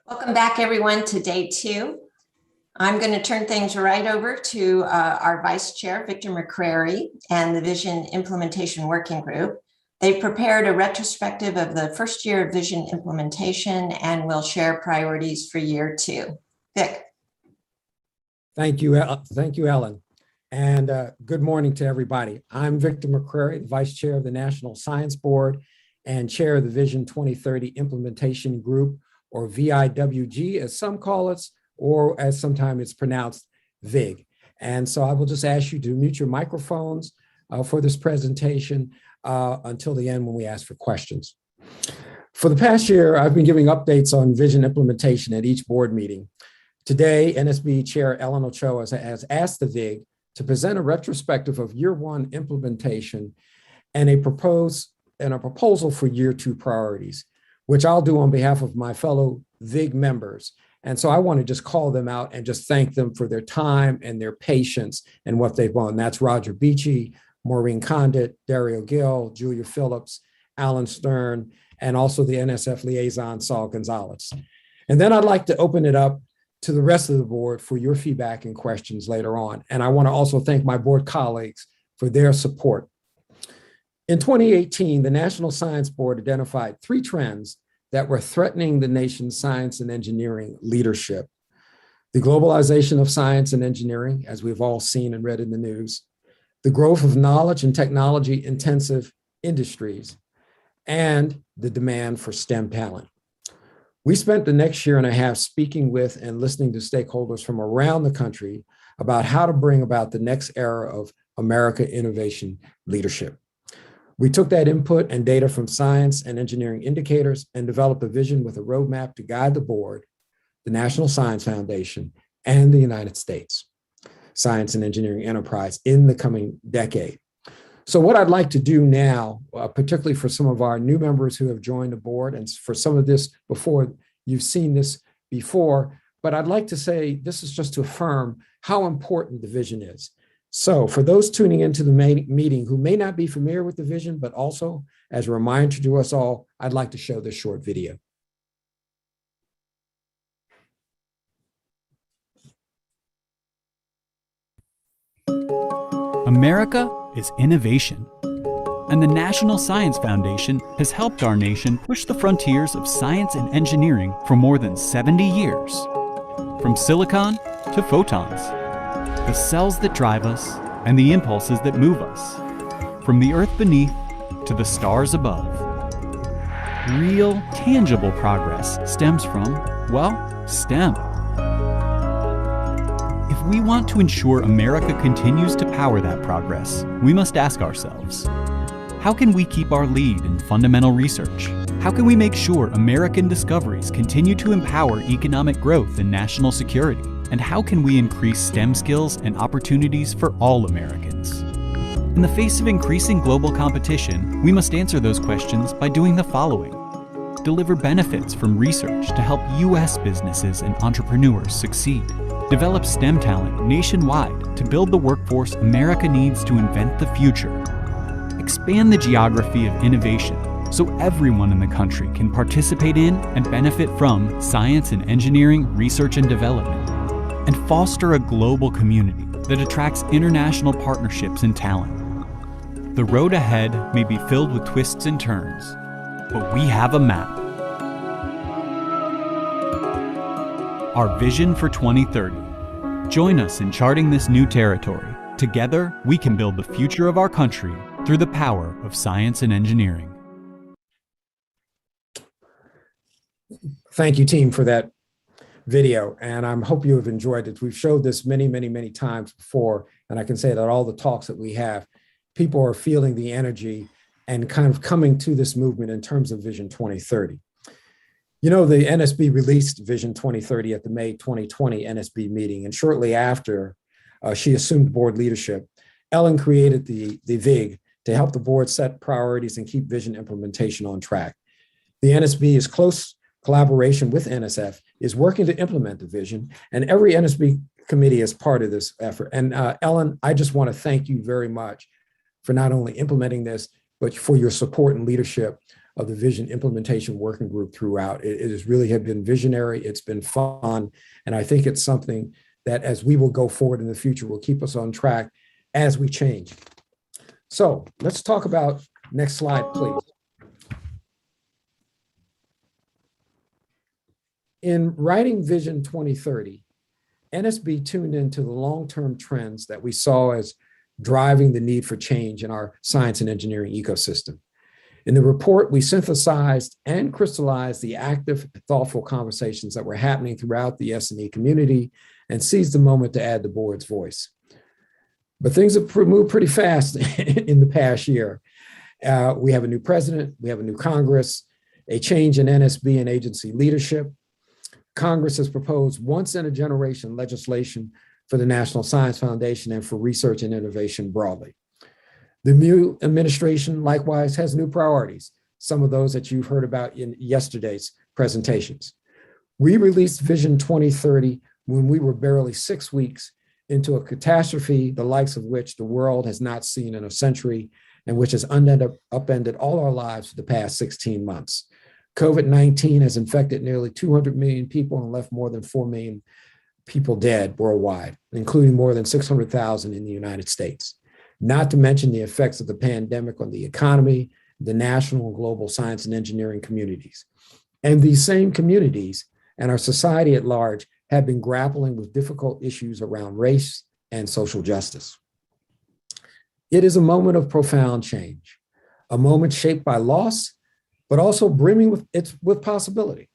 Welcome back, everyone, to day 2. I'm going to turn things right over to our Vice Chair, Victor McCrary, and the Vision Implementation Working Group. They've prepared a retrospective of the first year of Vision implementation and will share priorities for year 2. Vic. Thank you, Ellen. And good morning to everybody. I'm Victor McCrary, the Vice Chair of the National Science Board and Chair of the Vision 2030 Implementation Group, or VIWG, as some call it, or as sometimes it's pronounced, VIG. And so I will just ask you to mute your microphones for this presentation until the end when we ask for questions. For the past year, I've been giving updates on Vision implementation at each board meeting. Today, NSB Chair Ellen Ochoa has asked the VIG to present a retrospective of year 1 implementation and a proposal for year 2 priorities, which I'll do on behalf of my fellow VIG members. And so I want to just call them out and just thank them for their time and their patience and what they've done. That's Roger Beachy, Maureen Condit, Dario Gill, Julia Phillips, Alan Stern, and also the NSF liaison, Saul Gonzalez. And then I'd like to open it up to the rest of the board for your feedback and questions later on. And I want to also thank my board colleagues for their support. In 2018, the National Science Board identified 3 trends that were threatening the nation's science and engineering leadership: the globalization of science and engineering, as we've all seen and read in the news, the growth of knowledge and technology-intensive industries, and the demand for STEM talent. We spent the next year and a half speaking with and listening to stakeholders from around the country about how to bring about the next era of America innovation leadership. We took that input and data from science and engineering indicators and developed a vision with a roadmap to guide the board, the National Science Foundation, and the United States science and engineering enterprise in the coming decade. So what I'd like to do now, particularly for some of our new members who have joined the board, and for some of this before, you've seen this before, but I'd like to say this is just to affirm how important the vision is. So for those tuning into the meeting who may not be familiar with the vision, but also as a reminder to us all, I'd like to show this short video. America is innovation, and the National Science Foundation has helped our nation push the frontiers of science and engineering for more than 70 years. From silicon to photons, the cells that drive us and the impulses that move us, from the earth beneath to the stars above. Real, tangible progress stems from, well, STEM. If we want to ensure America continues to power that progress, we must ask ourselves, how can we keep our lead in fundamental research? How can we make sure American discoveries continue to empower economic growth and national security? And how can we increase STEM skills and opportunities for all Americans? In the face of increasing global competition, we must answer those questions by doing the following: deliver benefits from research to help U.S. businesses and entrepreneurs succeed. Develop STEM talent nationwide to build the workforce America needs to invent the future. Expand the geography of innovation so everyone in the country can participate in and benefit from science and engineering research and development. And foster a global community that attracts international partnerships and talent. The road ahead may be filled with twists and turns, but we have a map. Our vision for 2030. Join us in charting this new territory. Together, we can build the future of our country through the power of science and engineering. Thank you, team, for that video, and I hope you have enjoyed it. We've showed this many, many, many times before, and I can say that all the talks that we have, people are feeling the energy and kind of coming to this movement in terms of Vision 2030. You know, the NSB released Vision 2030 at the May 2020 NSB meeting, and shortly after she assumed board leadership, Ellen created the VIG to help the board set priorities and keep Vision implementation on track. The NSB is close collaboration with NSF is working to implement the vision, and every NSB committee is part of this effort. And Ellen, I just want to thank you very much for not only implementing this, but for your support and leadership of the Vision Implementation Working Group throughout. It has really have been visionary, it's been fun, and I think it's something that as we will go forward in the future will keep us on track as we change. So let's talk about, next slide, please. In writing Vision 2030, NSB tuned into the long-term trends that we saw as driving the need for change in our science and engineering ecosystem. In the report, we synthesized and crystallized the active, thoughtful conversations that were happening throughout the S&E community and seized the moment to add the board's voice. But things have moved pretty fast in the past year. We have a new president, we have a new Congress, a change in NSB and agency leadership. Congress has proposed once-in-a-generation legislation for the National Science Foundation and for research and innovation broadly. The new administration likewise has new priorities, some of those that you've heard about in yesterday's presentations. We released Vision 2030 when we were barely 6 weeks into a catastrophe, the likes of which the world has not seen in a century and which has upended all our lives for the past 16 months. COVID-19 has infected nearly 200 million people and left more than 4 million people dead worldwide, including more than 600,000 in the United States. Not to mention the effects of the pandemic on the economy, the national and global science and engineering communities. And these same communities and our society at large have been grappling with difficult issues around race and social justice. It is a moment of profound change, a moment shaped by loss, but also brimming with possibility.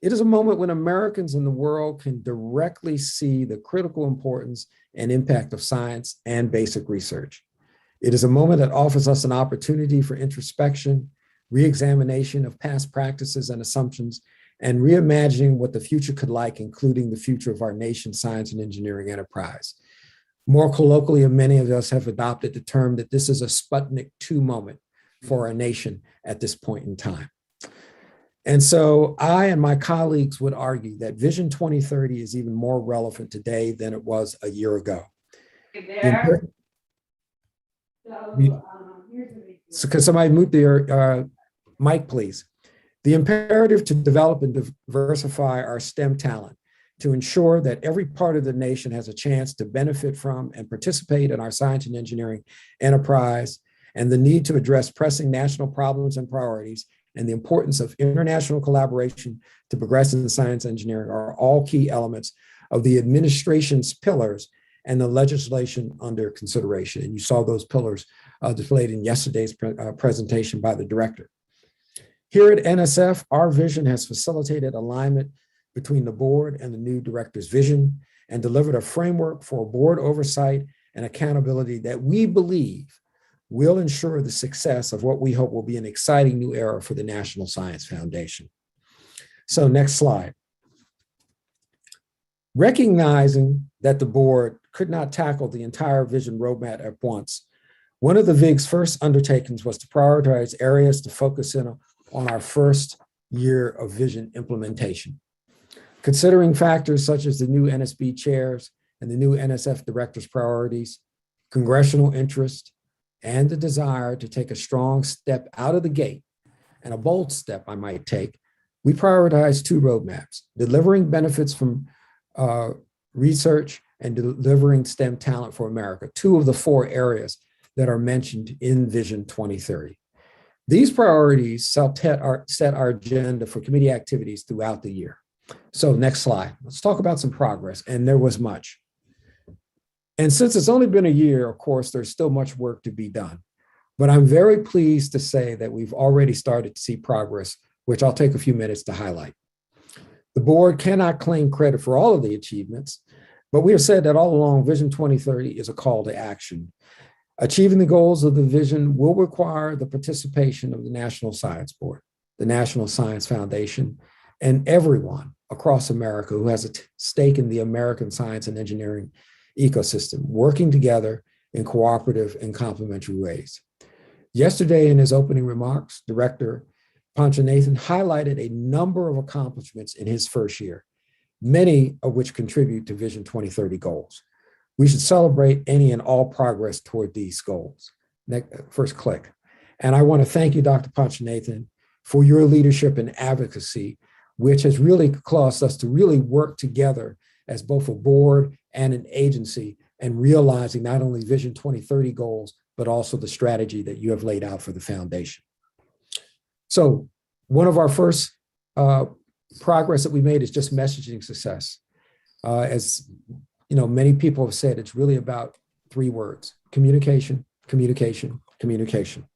It is a moment when Americans in the world can directly see the critical importance and impact of science and basic research. It is a moment that offers us an opportunity for introspection, re-examination of past practices and assumptions, and reimagining what the future could like, including the future of our nation's science and engineering enterprise. More colloquially, many of us have adopted the term that this is a Sputnik 2 moment for our nation at this point in time. And so I and my colleagues would argue that Vision 2030 is even more relevant today than it was a year ago. So could somebody mute their mic, please? The imperative to develop and diversify our STEM talent to ensure that every part of the nation has a chance to benefit from and participate in our science and engineering enterprise, and the need to address pressing national problems and priorities, and the importance of international collaboration to progress in science and engineering are all key elements of the administration's pillars and the legislation under consideration. And you saw those pillars displayed in yesterday's presentation by the director. Here at NSF, our vision has facilitated alignment between the board and the new director's vision and delivered a framework for board oversight and accountability that we believe will ensure the success of what we hope will be an exciting new era for the National Science Foundation. So next slide. Recognizing that the board could not tackle the entire vision roadmap at once, one of the VIG's first undertakings was to prioritize areas to focus in on our first year of vision implementation. Considering factors such as the new NSB chairs and the new NSF director's priorities, congressional interest, and the desire to take a strong step out of the gate, and a bold step I might take, we prioritize 2 roadmaps: delivering benefits from research and delivering STEM talent for America, 2 of the 4 areas that are mentioned in Vision 2030. These priorities set our agenda for committee activities throughout the year. So next slide. Let's talk about some progress, and there was much. And since it's only been a year, of course, there's still much work to be done. But I'm very pleased to say that we've already started to see progress, which I'll take a few minutes to highlight. The board cannot claim credit for all of the achievements, but we have said that all along, Vision 2030 is a call to action. Achieving the goals of the vision will require the participation of the National Science Board, the National Science Foundation, and everyone across America who has a stake in the American science and engineering ecosystem, working together in cooperative and complementary ways. Yesterday, in his opening remarks, Director Panchanathan highlighted a number of accomplishments in his first year, many of which contribute to Vision 2030 goals. We should celebrate any and all progress toward these goals. Next, first click. And I want to thank you, Dr. Panchanathan, for your leadership and advocacy, which has really caused us to really work together as both a board and an agency and realizing not only Vision 2030 goals, but also the strategy that you have laid out for the foundation. So one of our first progress that we made is just messaging success. As you know, many people have said, it's really about 3 words: communication, communication, communication.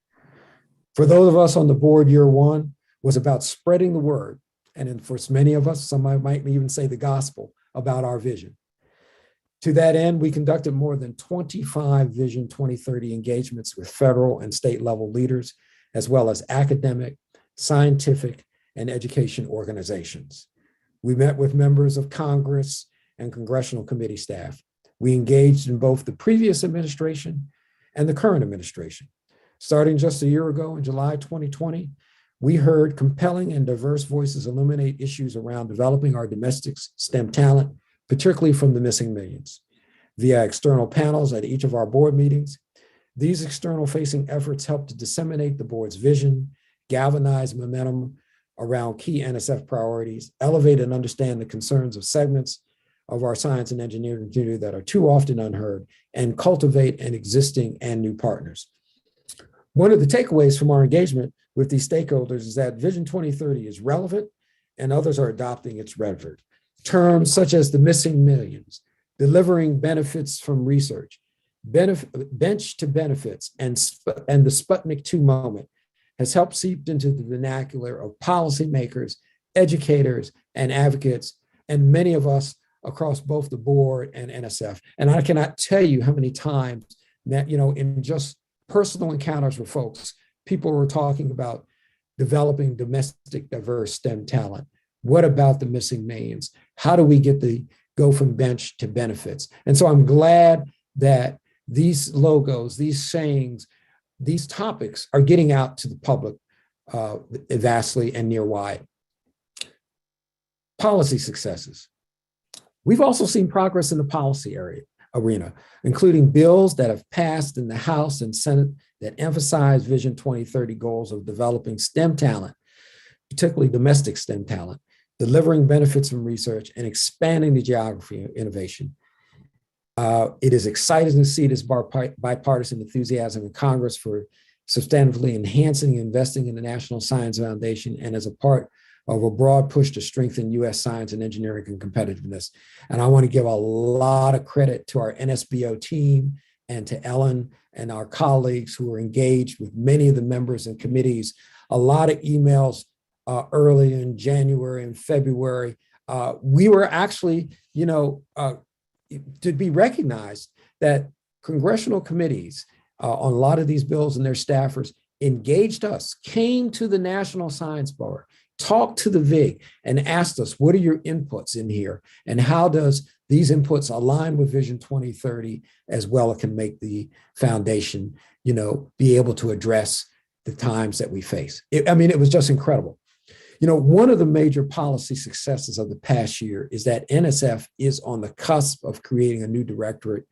For those of us on the board, year 1 was about spreading the word. And then for many of us, some might even say the gospel about our vision. To that end, we conducted more than 25 Vision 2030 engagements with federal and state level leaders, as well as academic, scientific, and education organizations. We met with members of Congress and congressional committee staff. We engaged in both the previous administration and the current administration. Starting just a year ago in July 2020, we heard compelling and diverse voices illuminate issues around developing our domestic STEM talent, particularly from the missing millions. Via external panels at each of our board meetings, these external facing efforts help to disseminate the board's vision, galvanize momentum around key NSF priorities, elevate and understand the concerns of segments of our science and engineering community that are too often unheard, and cultivate an existing and new partners. One of the takeaways from our engagement with these stakeholders is that Vision 2030 is relevant and others are adopting its rhetoric. Terms such as the missing millions, delivering benefits from research, bench to benefits, and the Sputnik 2 moment has helped seep into the vernacular of policymakers, educators, and advocates, and many of us across both the board and NSF. And I cannot tell you how many times that, in just personal encounters with folks, people were talking about developing domestic diverse STEM talent. What about the missing millions? How do we go from bench to benefits? And so I'm glad that these logos, these sayings, these topics are getting out to the public vastly and near wide. Policy successes. We've also seen progress in the policy arena, including bills that have passed in the House and Senate that emphasize Vision 2030 goals of developing STEM talent, particularly domestic STEM talent, delivering benefits from research, and expanding the geography of innovation. It is exciting to see this bipartisan enthusiasm in Congress for substantively enhancing and investing in the National Science Foundation and as a part of a broad push to strengthen U.S. science and engineering and competitiveness. And I want to give a lot of credit to our NSBO team and to Ellen and our colleagues who are engaged with many of the members and committees. A lot of emails early in January and February. We were actually, to be recognized that congressional committees on a lot of these bills and their staffers engaged us, came to the National Science Board, talked to the VIG, and asked us, what are your inputs in here? And how does these inputs align with Vision 2030 as well as can make the foundation, be able to address the times that we face? It was just incredible. One of the major policy successes of the past year is that NSF is on the cusp of creating a new directorate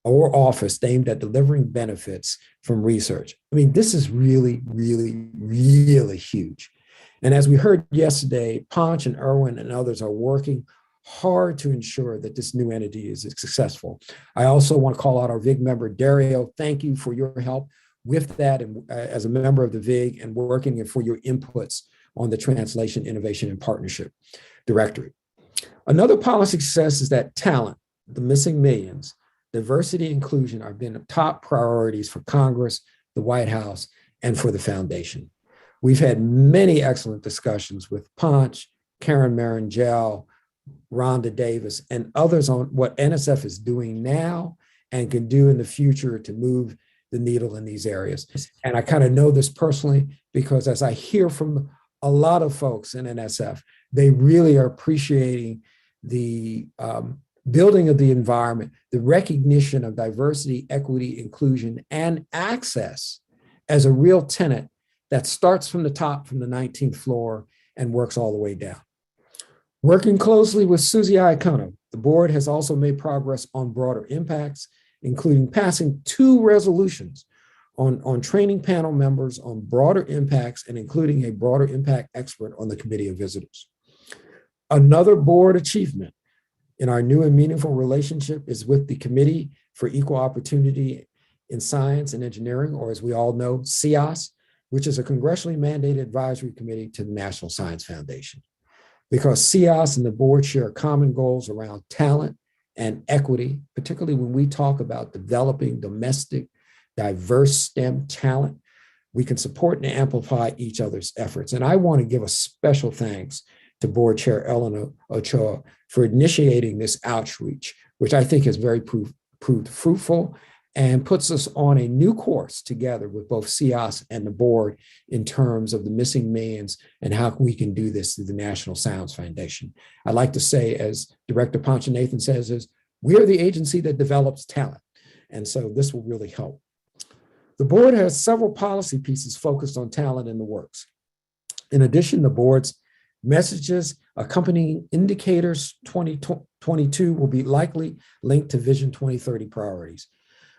or office aimed at delivering benefits from research. This is really, really, really huge. And as we heard yesterday, Ponch and Irwin and others are working hard to ensure that this new entity is successful. I also want to call out our VIG member, Dario. Thank you for your help with that and as a member of the VIG and working and for your inputs on the Translation, Innovation, and Partnership Directorate. Another policy success is that talent, the missing millions, diversity and inclusion are being top priorities for Congress, the White House, and for the foundation. We've had many excellent discussions with Ponch, Karen Marangel, Rhonda Davis, and others on what NSF is doing now and can do in the future to move the needle in these areas. And I kind of know this personally because as I hear from a lot of folks in NSF, they really are appreciating the building of the environment, the recognition of diversity, equity, inclusion, and access as a real tenet that starts from the top, from the 19th floor, and works all the way down. Working closely with Susie Iacono, the board has also made progress on broader impacts, including passing 2 resolutions on training panel members on broader impacts and including a broader impact expert on the committee of visitors. Another board achievement in our new and meaningful relationship is with the Committee for Equal Opportunity in Science and Engineering, or as we all know, CEOS, which is a congressionally mandated advisory committee to the National Science Foundation. Because CEOS and the board share common goals around talent and equity, particularly when we talk about developing domestic, diverse STEM talent, we can support and amplify each other's efforts. And I want to give a special thanks to Board Chair Eleanor Ochoa for initiating this outreach, which I think has very proved fruitful and puts us on a new course together with both CEOS and the board in terms of the missing millions and how we can do this through the National Science Foundation. I like to say, as Director Ponchanathan says, is we are the agency that develops talent. And so this will really help. The board has several policy pieces focused on talent in the works. In addition, the board's messages accompanying indicators 2022 will be likely linked to Vision 2030 priorities.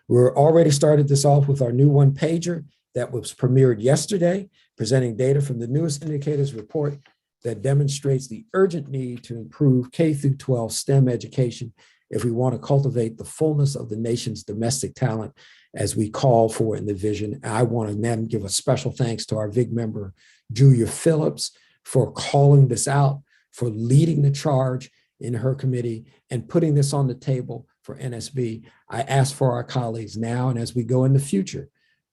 We're already started this off with our new one-pager that was premiered yesterday, presenting data from the newest indicators report that demonstrates the urgent need to improve K through 12 STEM education if we want to cultivate the fullness of the nation's domestic talent as we call for in the vision. I want to then give a special thanks to our VIG member, Julia Phillips, for calling this out, for leading the charge in her committee and putting this on the table for NSB. I ask for our colleagues now and as we go in the future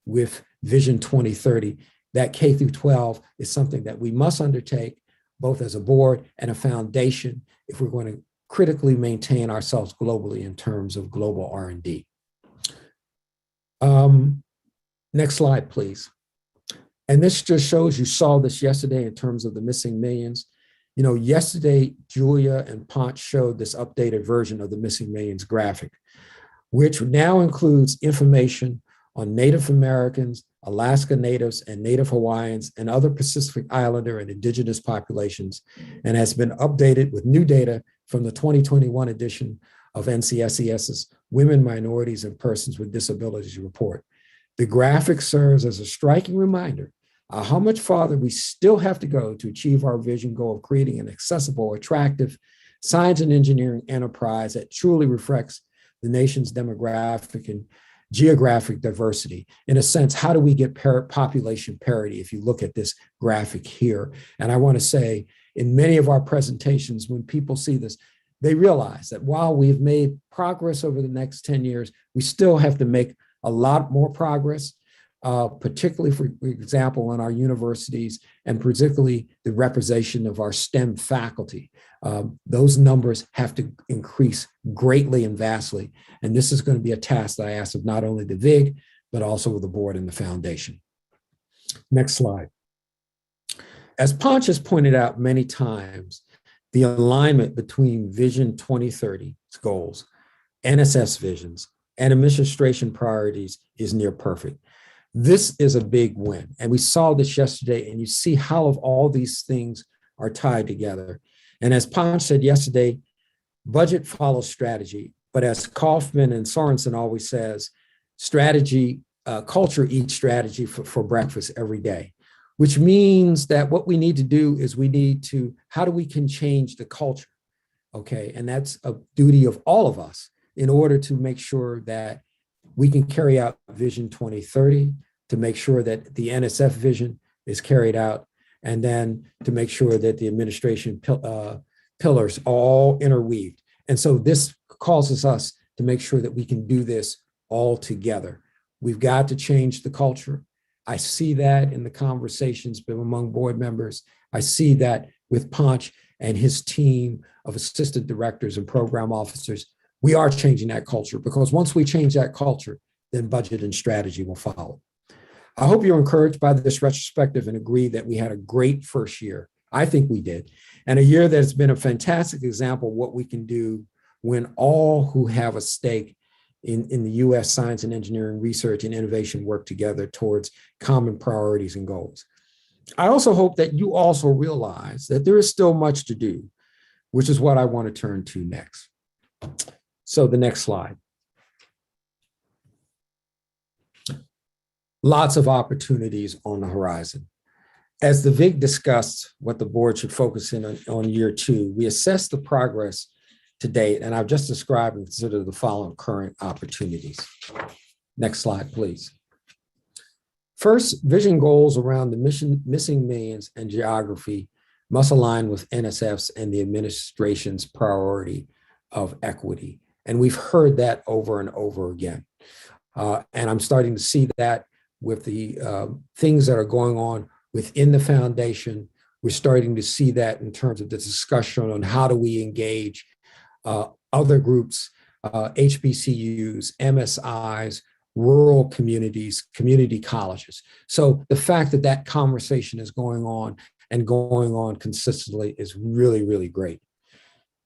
with Vision 2030, that K through 12 is something that we must undertake both as a board and a foundation if we're going to critically maintain ourselves globally in terms of global R&D. Next slide, please. And this just shows, you saw this yesterday in terms of the missing millions. You know, yesterday, Julia and Ponch showed this updated version of the missing millions graphic, which now includes information on Native Americans, Alaska Natives, and Native Hawaiians, and other Pacific Islander and indigenous populations, and has been updated with new data from the 2021 edition of NCSES's Women, Minorities, and Persons with Disabilities report. The graphic serves as a striking reminder of how much farther we still have to go to achieve our vision goal of creating an accessible, attractive science and engineering enterprise that truly reflects the nation's demographic and geographic diversity. In a sense, how do we get population parity if you look at this graphic here? And I want to say, in many of our presentations, when people see this, they realize that while we've made progress over the next 10 years, we still have to make a lot more progress, particularly, for example, in our universities and particularly the representation of our STEM faculty. Those numbers have to increase greatly and vastly. And this is going to be a task that I ask of not only the VIG, but also of the board and the foundation. Next slide. As Ponch has pointed out many times, the alignment between Vision 2030's goals, NSS visions, and administration priorities is near perfect. This is a big win. And we saw this yesterday, and you see how of all these things are tied together. And as Ponch said yesterday, budget follows strategy. But as Kaufman and Sorensen always says, strategy, culture eats strategy for breakfast every day, which means that what we need to do is we need to, how do we can change the culture? Okay, and that's a duty of all of us in order to make sure that we can carry out Vision 2030, to make sure that the NSF vision is carried out, and then to make sure that the administration pillars are all interweaved. And so this causes us to make sure that we can do this all together. We've got to change the culture. I see that in the conversations among board members. I see that with Ponch and his team of assistant directors and program officers. We are changing that culture, because once we change that culture, then budget and strategy will follow. I hope you're encouraged by this retrospective and agree that we had a great first year. I think we did. And a year that's been a fantastic example of what we can do when all who have a stake in the U.S. science and engineering research and innovation work together towards common priorities and goals. I also hope that you also realize that there is still much to do, which is what I want to turn to next. So the next slide. Lots of opportunities on the horizon. As the VIG discussed what the board should focus in on year 2, we assess the progress to date, and I've just described and considered the following current opportunities. Next slide, please. First, vision goals around the missing millions and geography must align with NSF's and the administration's priority of equity. And we've heard that over and over again. And I'm starting to see that with the things that are going on within the foundation. We're starting to see that in terms of the discussion on how do we engage other groups, HBCUs, MSIs, rural communities, community colleges. So the fact that that conversation is going on and going on consistently is really, really great.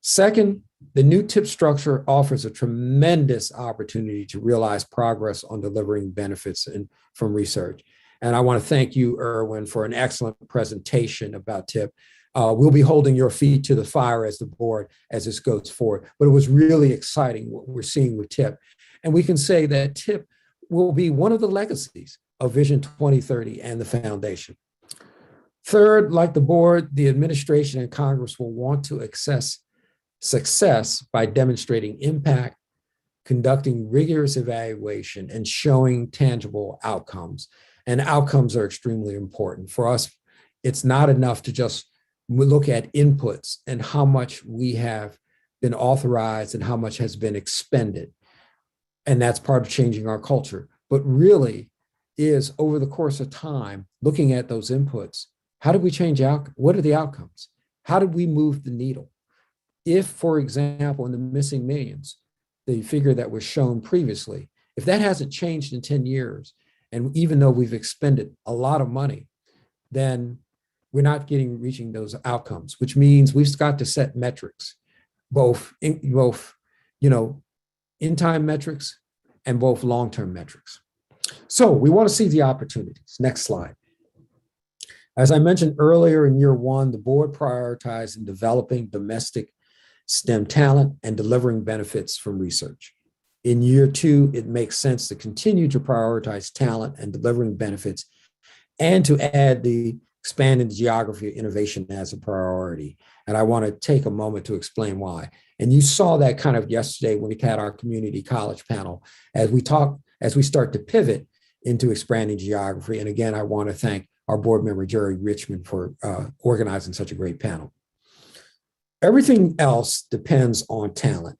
Second, the new TIP structure offers a tremendous opportunity to realize progress on delivering benefits from research. And I want to thank you, Erwin, for an excellent presentation about TIP. We'll be holding your feet to the fire as the board as this goes forward. But it was really exciting what we're seeing with TIP. And we can say that TIP will be one of the legacies of Vision 2030 and the foundation. Third, like the board, the administration and Congress will want to assess success by demonstrating impact, conducting rigorous evaluation, and showing tangible outcomes. And outcomes are extremely important. For us, it's not enough to just look at inputs and how much we have been authorized and how much has been expended. And that's part of changing our culture. But really is over the course of time, looking at those inputs, how do we change out? What are the outcomes? How did we move the needle? If, for example, in the missing millions, the figure that was shown previously, if that hasn't changed in 10 years, and even though we've expended a lot of money, then we're not reaching those outcomes, which means we've got to set metrics, both in-time metrics and both long-term metrics. So we want to see the opportunities. Next slide. As I mentioned earlier, in year 1, the board prioritized in developing domestic STEM talent and delivering benefits from research. In year 2, it makes sense to continue to prioritize talent and delivering benefits and to add the expanded geography of innovation as a priority. And I want to take a moment to explain why. And you saw that kind of yesterday when we had our community college panel as we start to pivot into expanding geography. And again, I want to thank our board member, Jerry Richmond, for organizing such a great panel. Everything else depends on talent.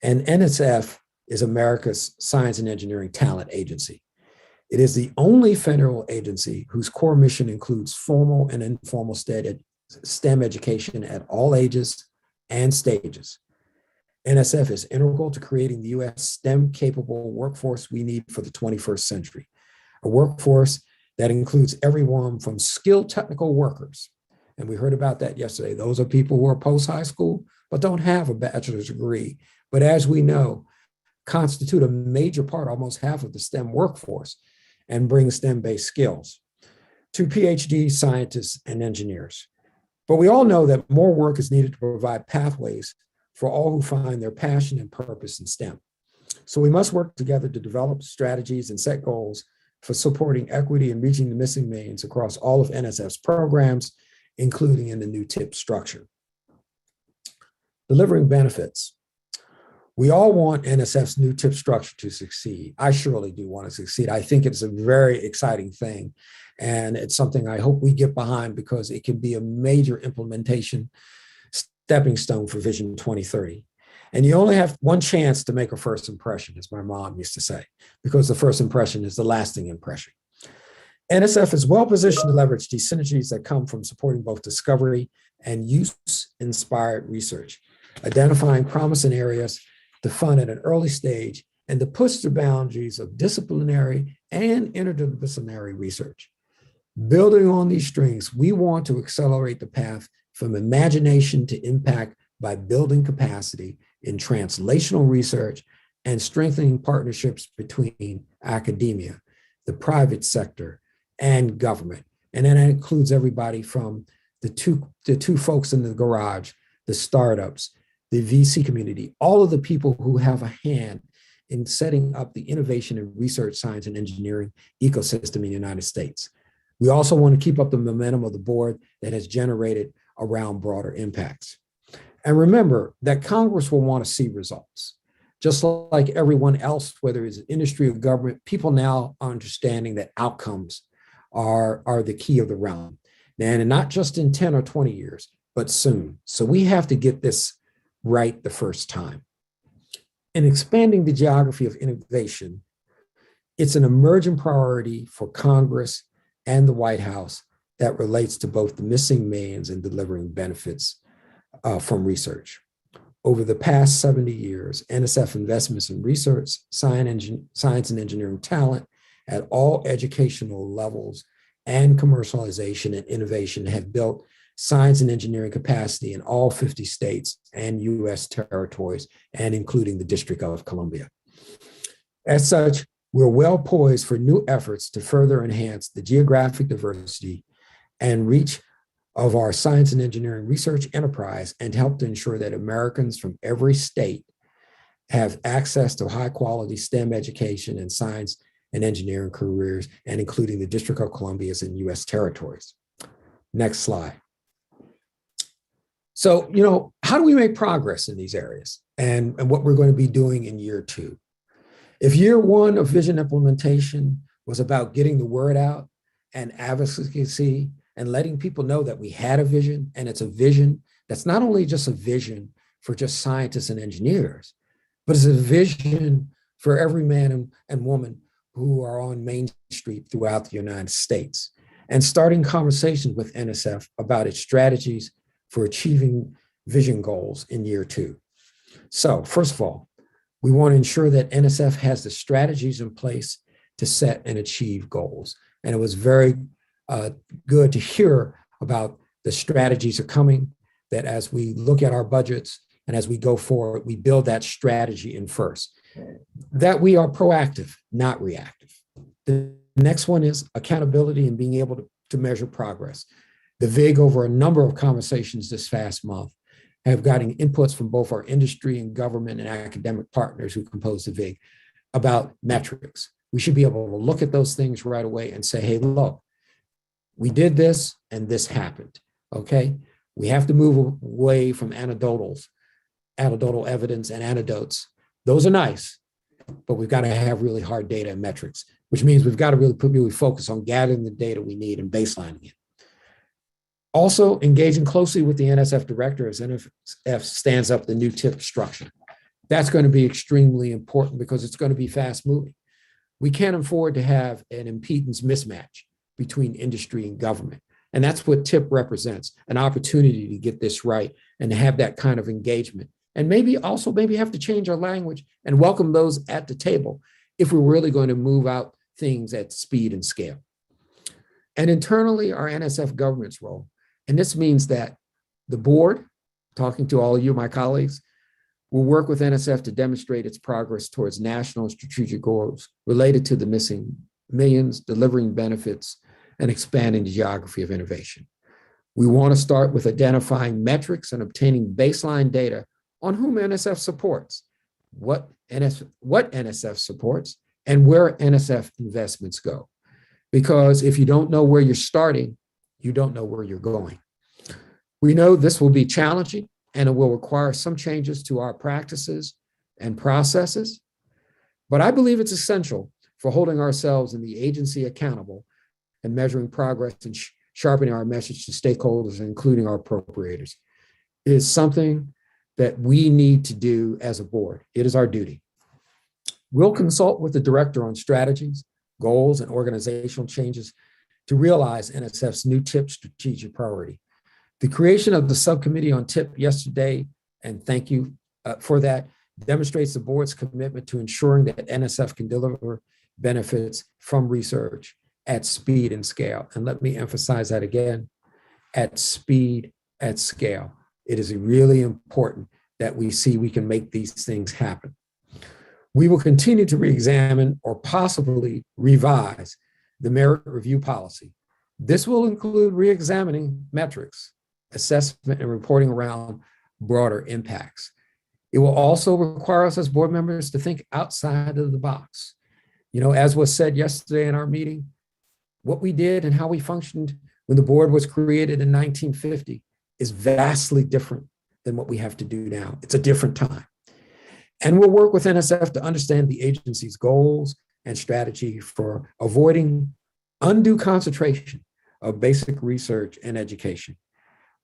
And NSF is America's Science and Engineering Talent Agency. It is the only federal agency whose core mission includes formal and informal STEM education at all ages and stages. NSF is integral to creating the U.S. STEM-capable workforce we need for the 21st century, a workforce that includes everyone from skilled technical workers, and we heard about that yesterday. Those are people who are post-high school, but don't have a bachelor's degree, but as we know, constitute a major part, almost half of the STEM workforce, and bring STEM-based skills to PhD scientists and engineers. But we all know that more work is needed to provide pathways for all who find their passion and purpose in STEM. So we must work together to develop strategies and set goals for supporting equity and reaching the missing millions across all of NSF's programs, including in the new TIP structure. Delivering benefits. We all want NSF's new TIP structure to succeed. I surely do want to succeed. I think it's a very exciting thing. And it's something I hope we get behind because it can be a major implementation stepping stone for Vision 2030. And you only have one chance to make a first impression, as my mom used to say, because the first impression is the lasting impression. NSF is well positioned to leverage these synergies that come from supporting both discovery and use-inspired research, identifying promising areas to fund at an early stage and to push the boundaries of disciplinary and interdisciplinary research. Building on these strengths, we want to accelerate the path from imagination to impact by building capacity in translational research and strengthening partnerships between academia, the private sector, and government. And then that includes everybody from the two folks in the garage, the startups, the VC community, all of the people who have a hand in setting up the innovation and research, science, and engineering ecosystem in the United States. We also want to keep up the momentum of the board that has generated around broader impacts. And remember that Congress will want to see results. Just like everyone else, whether it's industry or government, people now are understanding that outcomes are the key of the realm. And not just in 10 or 20 years, but soon. So we have to get this right the first time. In expanding the geography of innovation, it's an emerging priority for Congress and the White House that relates to both the missing millions and delivering benefits from research. Over the past 70 years, NSF investments in research, science and engineering talent at all educational levels and commercialization and innovation have built science and engineering capacity in all 50 states and US territories, and including the District of Columbia. As such, we're well poised for new efforts to further enhance the geographic diversity and reach of our science and engineering research enterprise and help to ensure that Americans from every state have access to high quality STEM education and science and engineering careers, and including the District of Columbia's and US territories. Next slide. So, how do we make progress in these areas and what we're going to be doing in year 2? If year 1 of vision implementation was about getting the word out and advocacy and letting people know that we had a vision, and it's a vision that's not only just a vision for just scientists and engineers, but it's a vision for every man and woman who are on Main Street throughout the United States, and starting conversations with NSF about its strategies for achieving vision goals in year 2. So first of all, we want to ensure that NSF has the strategies in place to set and achieve goals. And it was very good to hear about the strategies are coming, that as we look at our budgets and as we go forward, we build that strategy in first, that we are proactive, not reactive. The next one is accountability and being able to measure progress. The VIG, over a number of conversations this past month, have gotten inputs from both our industry and government and academic partners who compose the VIG about metrics. We should be able to look at those things right away and say, hey, look, we did this and this happened, okay? We have to move away from anecdotal evidence and anecdotes. Those are nice, but we've got to have really hard data and metrics, which means we've got to really focus on gathering the data we need and baselining it. Also, engaging closely with the NSF director as NSF stands up the new TIP structure. That's going to be extremely important because it's going to be fast moving. We can't afford to have an impedance mismatch between industry and government. And that's what TIP represents, an opportunity to get this right and to have that kind of engagement. And maybe have to change our language and welcome those at the table if we're really going to move out things at speed and scale. And internally, our NSF governance role. And this means that the board, talking to all of you, my colleagues, will work with NSF to demonstrate its progress towards national and strategic goals related to the missing millions, delivering benefits, and expanding the geography of innovation. We want to start with identifying metrics and obtaining baseline data on whom NSF supports, what NSF supports, and where NSF investments go. Because if you don't know where you're starting, you don't know where you're going. We know this will be challenging and it will require some changes to our practices and processes, but I believe it's essential for holding ourselves and the agency accountable and measuring progress and sharpening our message to stakeholders, including our appropriators. It is something that we need to do as a board. It is our duty. We'll consult with the director on strategies, goals, and organizational changes to realize NSF's new TIP strategic priority. The creation of the subcommittee on TIP yesterday, and thank you for that, demonstrates the board's commitment to ensuring that NSF can deliver benefits from research at speed and scale. And let me emphasize that again, at speed, at scale. It is really important that we see we can make these things happen. We will continue to re-examine or possibly revise the merit review policy. This will include re-examining metrics, assessment, and reporting around broader impacts. It will also require us as board members to think outside of the box. You know, as was said yesterday in our meeting, what we did and how we functioned when the board was created in 1950 is vastly different than what we have to do now. It's a different time. And we'll work with NSF to understand the agency's goals and strategy for avoiding undue concentration of basic research and education.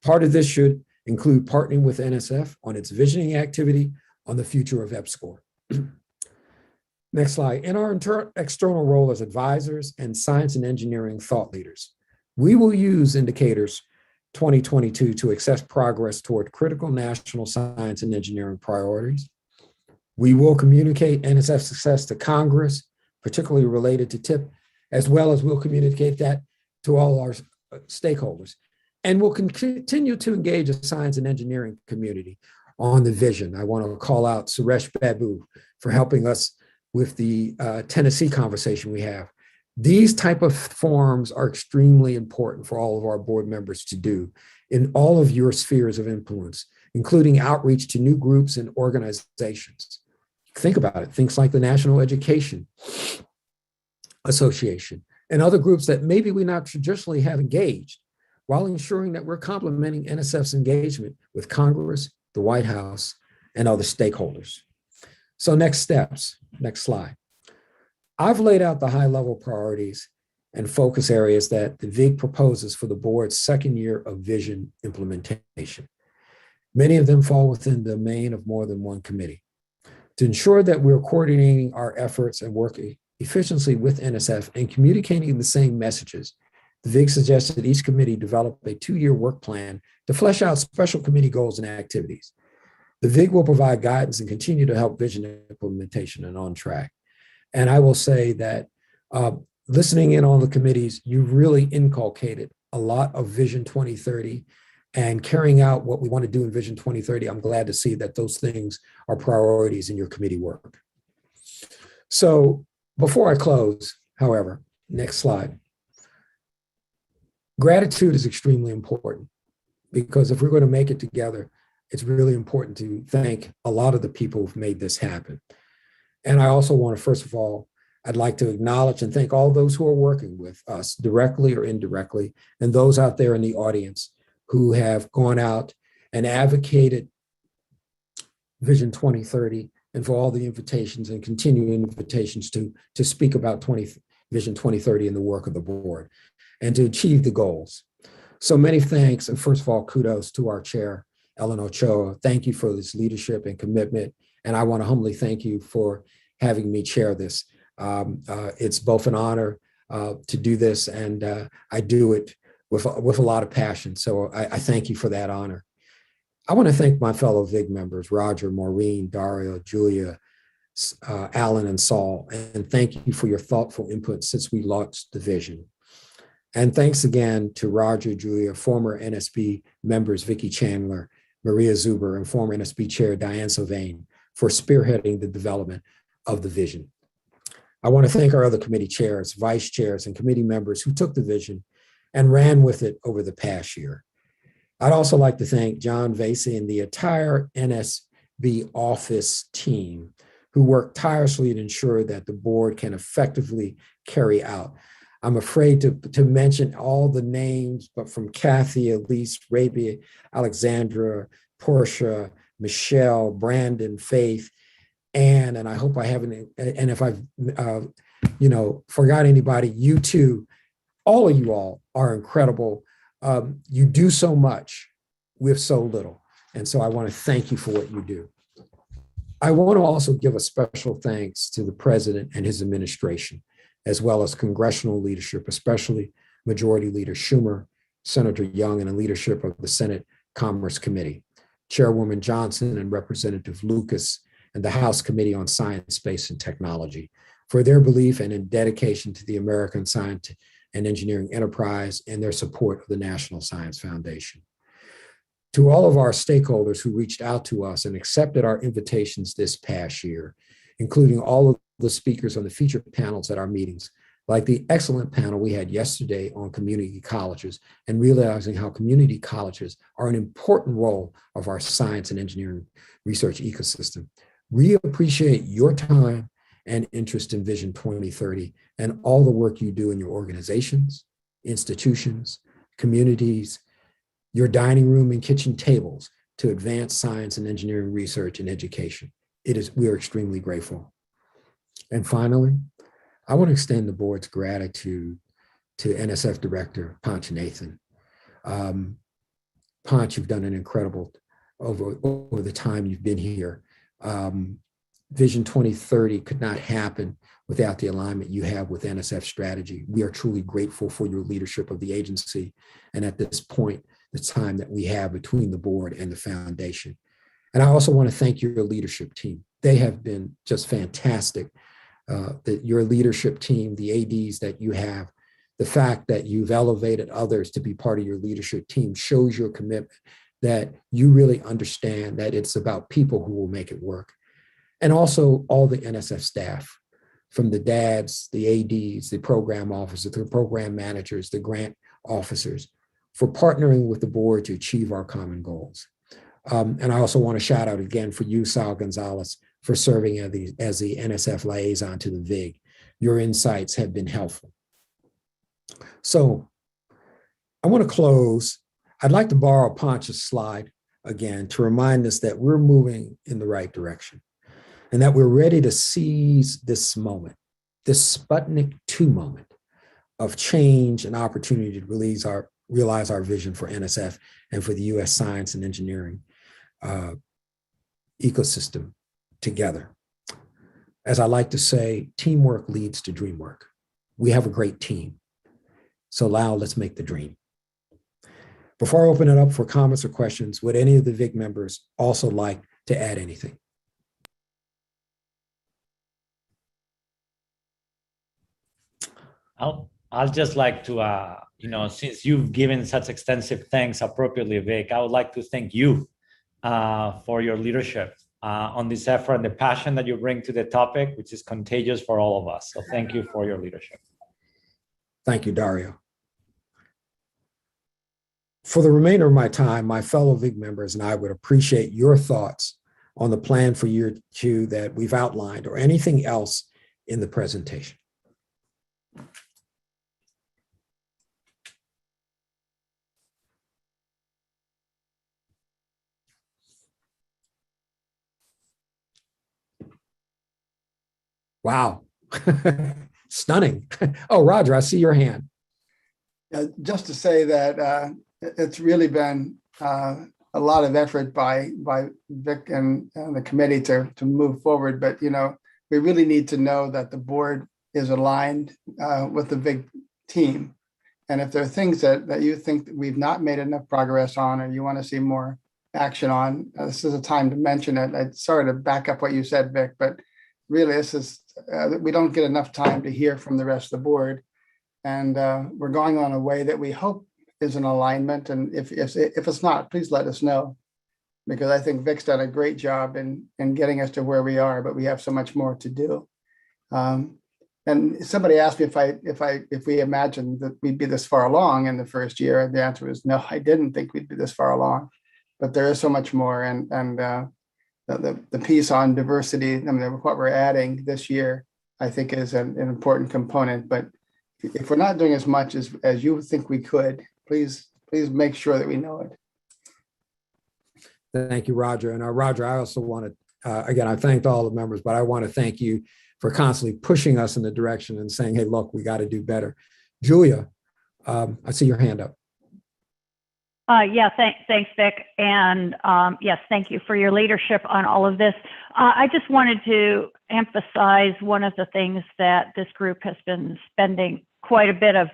Part of this should include partnering with NSF on its visioning activity on the future of EPSCoR. Next slide. In our external role as advisors and science and engineering thought leaders, we will use indicators 2022 to assess progress toward critical national science and engineering priorities. We will communicate NSF success to Congress, particularly related to TIP, as well as we'll communicate that to all our stakeholders. And we'll continue to engage the science and engineering community on the vision. I want to call out Suresh Babu for helping us with the Tennessee conversation we have. These type of forums are extremely important for all of our board members to do in all of your spheres of influence, including outreach to new groups and organizations. Think about it, things like the National Education Association and other groups that maybe we not traditionally have engaged, while ensuring that we're complementing NSF's engagement with Congress, the White House, and other stakeholders. So next steps, next slide. I've laid out the high-level priorities and focus areas that the VIG proposes for the board's second year of vision implementation. Many of them fall within the domain of more than one committee. To ensure that we're coordinating our efforts and working efficiently with NSF and communicating the same messages, the VIG suggests that each committee develop a 2-year work plan to flesh out special committee goals and activities. The VIG will provide guidance and continue to help vision implementation and on track. And I will say that listening in on the committees, you really inculcated a lot of Vision 2030 and carrying out what we want to do in Vision 2030. I'm glad to see that those things are priorities in your committee work. So before I close, however, next slide. Gratitude is extremely important because if we're going to make it together, it's really important to thank a lot of the people who've made this happen. And I also want to, first of all, I'd like to acknowledge and thank all those who are working with us directly or indirectly, and those out there in the audience who have gone out and advocated Vision 2030 and for all the invitations and continuing invitations to speak about Vision 2030 and the work of the board and to achieve the goals. So many thanks, and first of all, kudos to our chair, Ellen Ochoa. Thank you for this leadership and commitment. And I want to humbly thank you for having me chair this. It's both an honor to do this, and I do it with a lot of passion. So I thank you for that honor. I want to thank my fellow VIG members, Roger, Maureen, Dario, Julia, Alan, and Saul, and thank you for your thoughtful input since we launched the vision. And thanks again to Roger, Julia, former NSB members Vicki Chandler, Maria Zuber, and former NSB Chair Diane Sylvain for spearheading the development of the vision. I want to thank our other committee chairs, vice chairs, and committee members who took the vision and ran with it over the past year. I'd also like to thank John Vasey and the entire NSB office team who worked tirelessly to ensure that the board can effectively carry out. I'm afraid to mention all the names, but from Kathy, Elise, Rabia, Alexandra, Portia, Michelle, Brandon, Faith, Anne, and I hope I haven't, and if I've, forgot anybody, you too, all of you all are incredible. You do so much with so little. And so I want to thank you for what you do. I want to also give a special thanks to the president and his administration, as well as congressional leadership, especially Majority Leader Schumer, Senator Young, and the leadership of the Senate Commerce Committee, Chairwoman Johnson and Representative Lucas, and the House Committee on Science, Space, and Technology for their belief and in dedication to the American science and engineering enterprise and their support of the National Science Foundation. To all of our stakeholders who reached out to us and accepted our invitations this past year, including all of the speakers on the featured panels at our meetings, like the excellent panel we had yesterday on community colleges and realizing how community colleges are an important role of our science and engineering research ecosystem. We appreciate your time and interest in Vision 2030 and all the work you do in your organizations, institutions, communities, your dining room and kitchen tables to advance science and engineering research and education. We are extremely grateful. And finally, I want to extend the board's gratitude to NSF Director Panch Nathan. Panch, you've done an incredible over the time you've been here. Vision 2030 could not happen without the alignment you have with NSF strategy. We are truly grateful for your leadership of the agency. And at this point, the time that we have between the board and the foundation. And I also want to thank your leadership team. They have been just fantastic. Your leadership team, the ADs that you have, the fact that you've elevated others to be part of your leadership team shows your commitment that you really understand that it's about people who will make it work. And also all the NSF staff, from the DADs, the ADs, the program officers, the program managers, the grant officers, for partnering with the board to achieve our common goals. And I also want to shout out again for you, Sal Gonzalez, for serving as the NSF liaison to the VIG. Your insights have been helpful. So I want to close. I'd like to borrow Panch's slide again to remind us that we're moving in the right direction and that we're ready to seize this moment, this Sputnik 2 moment of change and opportunity to realize our vision for NSF and for the US science and engineering ecosystem together. As I like to say, teamwork leads to dream work. We have a great team. So now let's make the dream. Before I open it up for comments or questions, would any of the VIG members also like to add anything? I'll just like to, since you've given such extensive thanks appropriately, Vic, I would like to thank you for your leadership on this effort and the passion that you bring to the topic, which is contagious for all of us. So thank you for your leadership. Thank you, Dario. For the remainder of my time, my fellow VIG members and I would appreciate your thoughts on the plan for year 2 that we've outlined or anything else in the presentation. Wow, stunning. Oh, Roger, I see your hand. Just to say that it's really been a lot of effort by Vic and the committee to move forward. But, we really need to know that the board is aligned with the VIG team. And if there are things that you think that we've not made enough progress on or you want to see more action on, this is a time to mention it. I'm sorry to back up what you said, Vic, but really this is, we don't get enough time to hear from the rest of the board. And we're going on a way that we hope is in alignment. And if it's not, please let us know, because I think Vic's done a great job in getting us to where we are, but we have so much more to do. And somebody asked me if we imagined that we'd be this far along in the first year. And the answer is no, I didn't think we'd be this far along, but there is so much more. And the piece on diversity, what we're adding this year, I think is an important component. But if we're not doing as much as you think we could, please make sure that we know it. Thank you, Roger. And Roger, I also want to, again, I thanked all the members, but I want to thank you for constantly pushing us in the direction and saying, hey, look, we got to do better. Julia, I see your hand up. Yeah, thanks, Vic. And yes, thank you for your leadership on all of this. I just wanted to emphasize one of the things that this group has been spending quite a bit of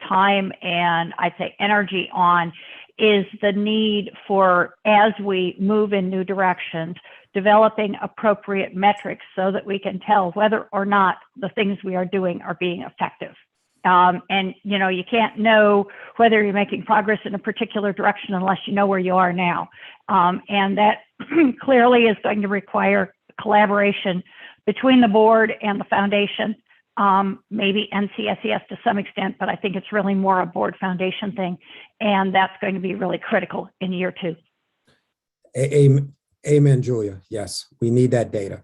time and I'd say energy on is the need for, as we move in new directions, developing appropriate metrics so that we can tell whether or not the things we are doing are being effective. And you can't know whether you're making progress in a particular direction unless you know where you are now. And that clearly is going to require collaboration between the board and the foundation maybe NCSES to some extent, but I think it's really more a board foundation thing. And that's going to be really critical in year 2. Amen, Julia. Yes, we need that data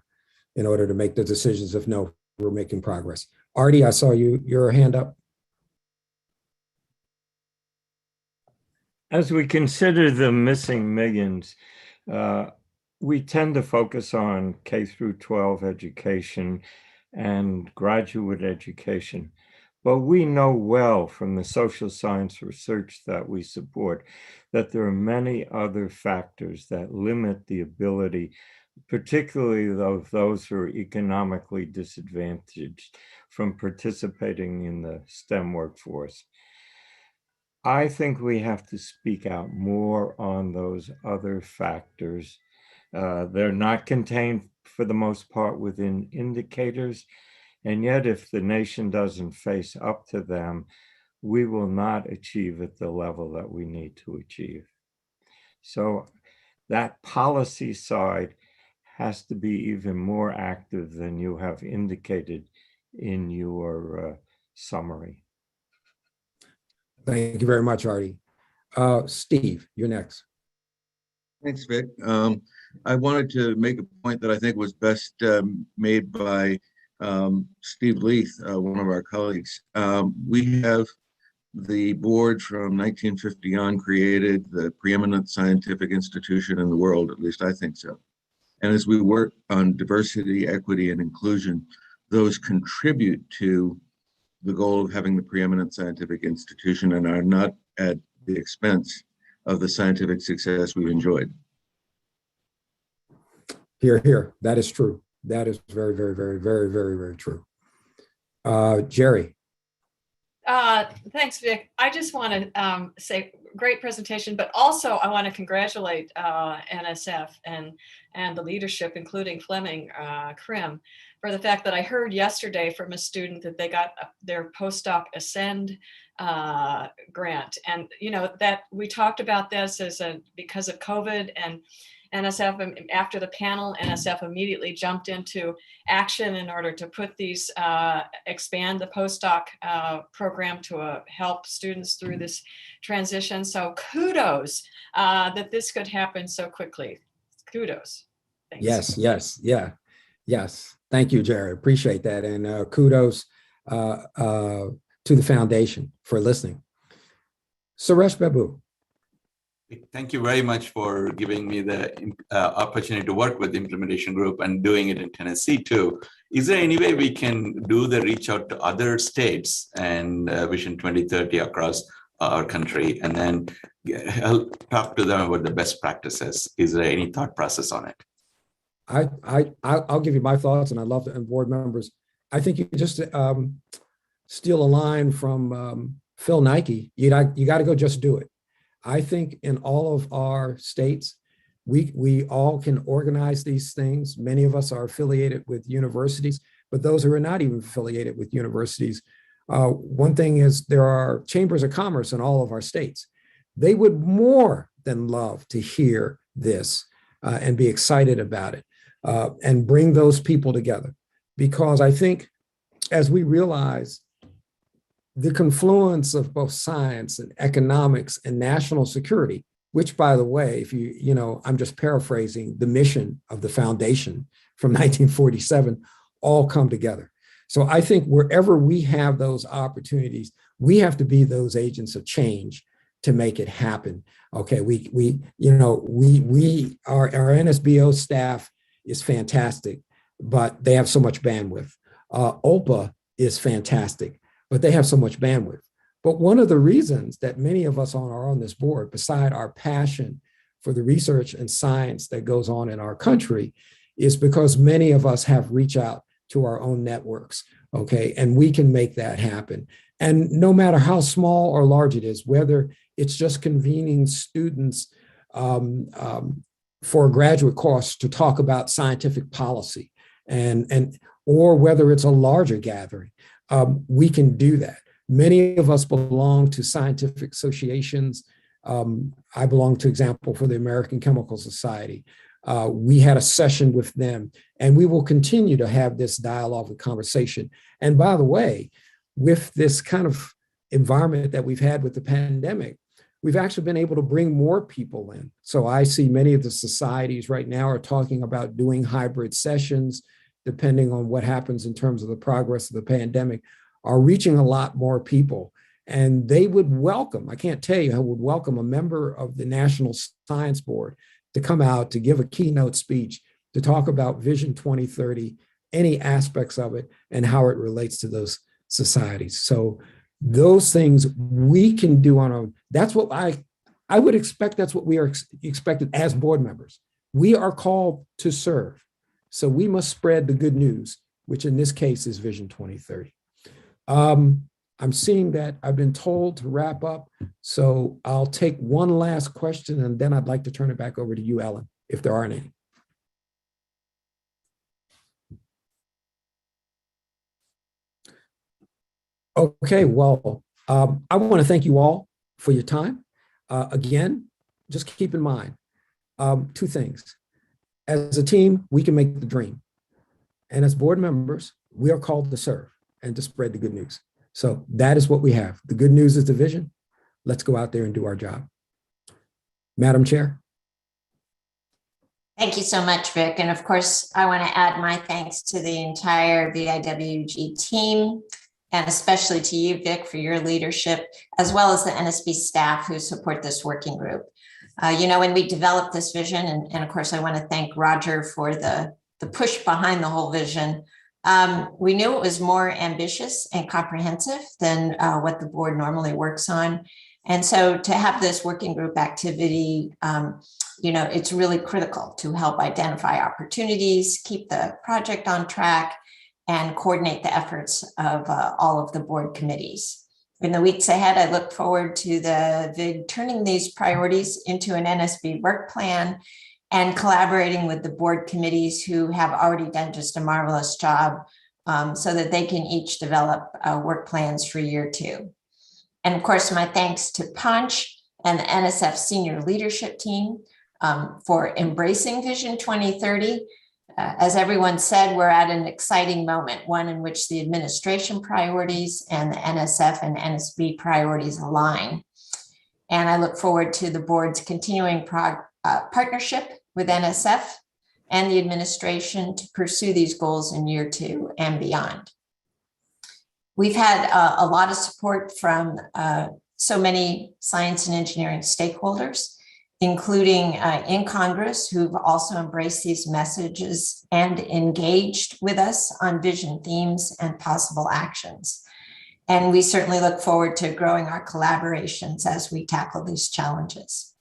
in order to make the decisions if no, we're making progress. Artie, I saw your hand up. As we consider the missing millions, we tend to focus on K through 12 education and graduate education. But we know well from the social science research that we support that there are many other factors that limit the ability, particularly of those who are economically disadvantaged, from participating in the STEM workforce. I think we have to speak out more on those other factors. They're not contained for the most part within indicators. And yet, if the nation doesn't face up to them, we will not achieve at the level that we need to achieve. So that policy side has to be even more active than you have indicated in your summary. Thank you very much, Artie. Steve, you're next. Thanks, Vic. I wanted to make a point that I think was best made by Steve Leith, one of our colleagues. We have the board from 1950 on created the preeminent scientific institution in the world, at least I think so. And as we work on diversity, equity, and inclusion, those contribute to the goal of having the preeminent scientific institution and are not at the expense of the scientific success we've enjoyed. Hear, hear. That is true. That is very, very, very, very, very, very true. Jerry. Thanks, Vic. I just want to say great presentation, but also I want to congratulate NSF and the leadership, including Fleming Krim, for the fact that I heard yesterday from a student that they got their postdoc Ascend grant. And, you know, that we talked about this as because of COVID, and NSF, after the panel, NSF immediately jumped into action in order to put these, expand the postdoc program to help students through this transition. So kudos that this could happen so quickly. Kudos. Thanks. Yes, yes, yeah, yes. Thank you, Jerry. Appreciate that. And kudos to the foundation for listening. Suresh Babu. Thank you very much for giving me the opportunity to work with the implementation group and doing it in Tennessee too. Is there any way we can do the reach out to other states and Vision 2030 across our country and then talk to them about the best practices? Is there any thought process on it? I'll give you my thoughts, and I love and board members. I think you just steal a line from Phil Nike. You got to go just do it. I think in all of our states, we all can organize these things. Many of us are affiliated with universities, but those who are not even affiliated with universities, one thing is there are chambers of commerce in all of our states. They would more than love to hear this and be excited about it and bring those people together. Because I think as we realize the confluence of both science and economics and national security, which, by the way, if I'm just paraphrasing the mission of the foundation from 1947, all come together. So I think wherever we have those opportunities, we have to be those agents of change to make it happen. Okay, our NSBO staff is fantastic, but they have so much bandwidth. OPA is fantastic, but they have so much bandwidth. But one of the reasons that many of us are on this board, beside our passion for the research and science that goes on in our country, is because many of us have reached out to our own networks, okay? And we can make that happen. And no matter how small or large it is, whether it's just convening students for a graduate course to talk about scientific policy, or whether it's a larger gathering, we can do that. Many of us belong to scientific associations. I belong to, example, for the American Chemical Society. We had a session with them, and we will continue to have this dialogue and conversation. And by the way, with this kind of environment that we've had with the pandemic, we've actually been able to bring more people in. So I see many of the societies right now are talking about doing hybrid sessions, depending on what happens in terms of the progress of the pandemic, are reaching a lot more people. And they would welcome, I can't tell you, I would welcome a member of the National Science Board to come out to give a keynote speech to talk about Vision 2030, any aspects of it, and how it relates to those societies. So those things we can do on our own. That's what I would expect. That's what we are expected as board members. We are called to serve. So we must spread the good news, which in this case is Vision 2030. I'm seeing that I've been told to wrap up. So I'll take one last question, and then I'd like to turn it back over to you, Ellen, if there aren't any. Okay, well, I want to thank you all for your time. Again, just keep in mind two things. As a team, we can make the dream. And as board members, we are called to serve and to spread the good news. So that is what we have. The good news is the vision. Let's go out there and do our job. Madam Chair. Thank you so much, Vic. And of course, I want to add my thanks to the entire VIWG team, and especially to you, Vic, for your leadership, as well as the NSB staff who support this working group. When we developed this vision, and of course, I want to thank Roger for the push behind the whole vision. We knew it was more ambitious and comprehensive than what the board normally works on. And so to have this working group activity, it's really critical to help identify opportunities, keep the project on track, and coordinate the efforts of all of the board committees. In the weeks ahead, I look forward to the VIG turning these priorities into an NSB work plan and collaborating with the board committees who have already done just a marvelous job so that they can each develop work plans for year 2. And of course, my thanks to Punch and the NSF senior leadership team for embracing Vision 2030. As everyone said, we're at an exciting moment, one in which the administration priorities and the NSF and NSB priorities align. And I look forward to the board's continuing partnership with NSF and the administration to pursue these goals in year 2 and beyond. We've had a lot of support from so many science and engineering stakeholders, including in Congress, who've also embraced these messages and engaged with us on vision themes and possible actions. And we certainly look forward to growing our collaborations as we tackle these challenges.